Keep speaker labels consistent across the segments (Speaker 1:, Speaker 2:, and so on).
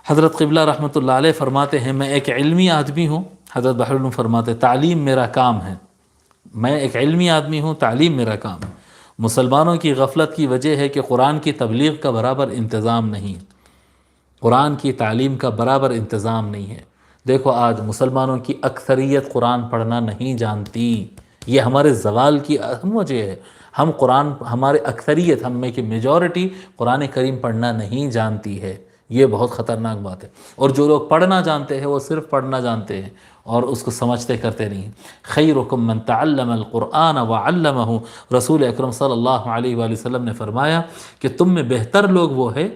Speaker 1: حضرت قبلہ رحمۃ اللہ علیہ فرماتے ہیں میں ایک علمی آدمی ہوں، حضرت بحر العلوم فرماتے ہیں تعلیم میرا کام ہے، میں ایک علمی آدمی ہوں، تعلیم میرا کام ہے۔ مسلمانوں کی غفلت کی وجہ ہے کہ قرآن کی تبلیغ کا برابر انتظام نہیں، قرآن کی تعلیم کا برابر انتظام نہیں ہے۔ دیکھو آج مسلمانوں کی اکثریت قرآن پڑھنا نہیں جانتی، یہ ہمارے زوال کی اہم وجہ ہے۔ ہم قرآن، ہمارے اکثریت، ہم میں کی میجورٹی قرآن کریم پڑھنا نہیں جانتی ہے، یہ بہت خطرناک بات ہے۔ اور جو لوگ پڑھنا جانتے ہیں وہ صرف پڑھنا جانتے ہیں اور اس کو سمجھتے کرتے نہیں۔ خیرکم من تعلم القرآن وعلمہ، رسول اکرم صلی اللہ علیہ وآلہ وسلم نے فرمایا کہ تم میں بہتر لوگ وہ ہے،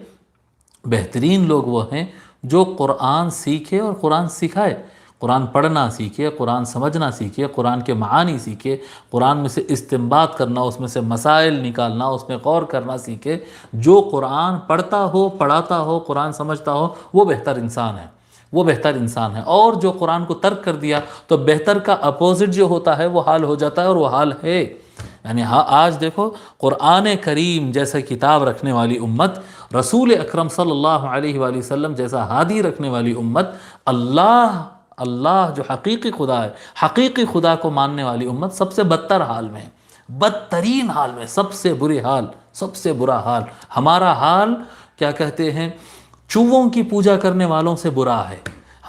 Speaker 1: بہترین لوگ وہ ہیں جو قرآن سیکھے اور قرآن سکھائے، قرآن پڑھنا سیکھے، قرآن سمجھنا سیکھے، قرآن کے معانی سیکھے، قرآن میں سے استنباط کرنا، اس میں سے مسائل نکالنا، اس میں غور کرنا سیکھے۔ جو قرآن پڑھتا ہو، پڑھاتا ہو، قرآن سمجھتا ہو، وہ بہتر انسان ہے، وہ بہتر انسان ہے۔ اور جو قرآن کو ترک کر دیا تو بہتر کا اپوزٹ جو ہوتا ہے وہ حال ہو جاتا ہے، اور وہ حال ہے۔ یعنی آج دیکھو قرآن کریم جیسا کتاب رکھنے والی امت، رسول اکرم صلی اللہ علیہ وآلہ وسلم جیسا ہادی رکھنے والی امت، اللہ جو حقیقی خدا ہے، حقیقی خدا کو ماننے والی امت سب سے بدتر حال میں، بدترین حال میں، سب سے بری حال، سب سے برا حال۔ ہمارا حال کیا کہتے ہیں، چوہوں کی پوجا کرنے والوں سے برا ہے،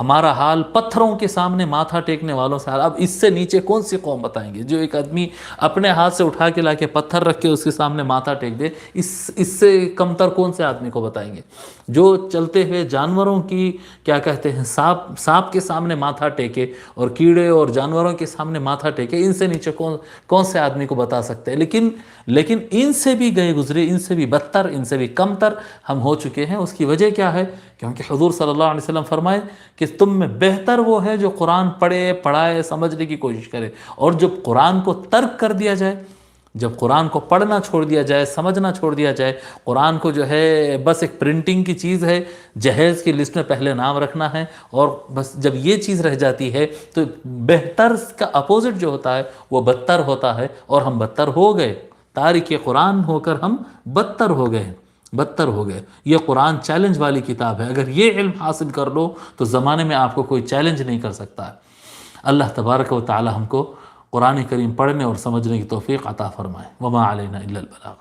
Speaker 1: ہمارا حال پتھروں کے سامنے ماتھا ٹیکنے والوں سے۔ اب اس سے نیچے کون سی قوم بتائیں گے؟ جو ایک آدمی اپنے ہاتھ سے اٹھا کے لا کے پتھر رکھ کے اس کے سامنے ماتھا ٹیک دے، اس سے کمتر کون سے آدمی کو بتائیں گے؟ جو چلتے ہوئے جانوروں کی کیا کہتے ہیں، سانپ کے سامنے ماتھا ٹیکے، اور کیڑے اور جانوروں کے سامنے ماتھا ٹیکے، ان سے نیچے کون سے آدمی کو بتا سکتے ہیں؟ لیکن ان سے بھی گئے گزرے، ان سے بھی بدتر، ان سے بھی کمتر ہم ہو چکے ہیں۔ اس کی وجہ کیا ہے؟ کیونکہ حضور صلی اللہ علیہ وسلم فرمائے کہ تم میں بہتر وہ ہے جو قرآن پڑھے، پڑھائے، سمجھنے کی کوشش کرے۔ اور جب قرآن کو ترک کر دیا جائے، جب قرآن کو پڑھنا چھوڑ دیا جائے، سمجھنا چھوڑ دیا جائے، قرآن کو جو ہے بس ایک پرنٹنگ کی چیز ہے، جہیز کی لسٹ میں پہلے نام رکھنا ہے، اور بس جب یہ چیز رہ جاتی ہے تو بہتر کا اپوزٹ جو ہوتا ہے وہ بدتر ہوتا ہے، اور ہم بدتر ہو گئے، تارک قرآن ہو کر ہم بدتر ہو گئے، بدتر ہو گئے۔ یہ قرآن چیلنج والی کتاب ہے، اگر یہ علم حاصل کر لو تو زمانے میں آپ کو کوئی چیلنج نہیں کر سکتا ہے۔ اللہ تبارک و تعالی ہم کو قرآن کریم پڑھنے اور سمجھنے کی توفیق عطا فرمائے۔ وما علینا الا البلاغ۔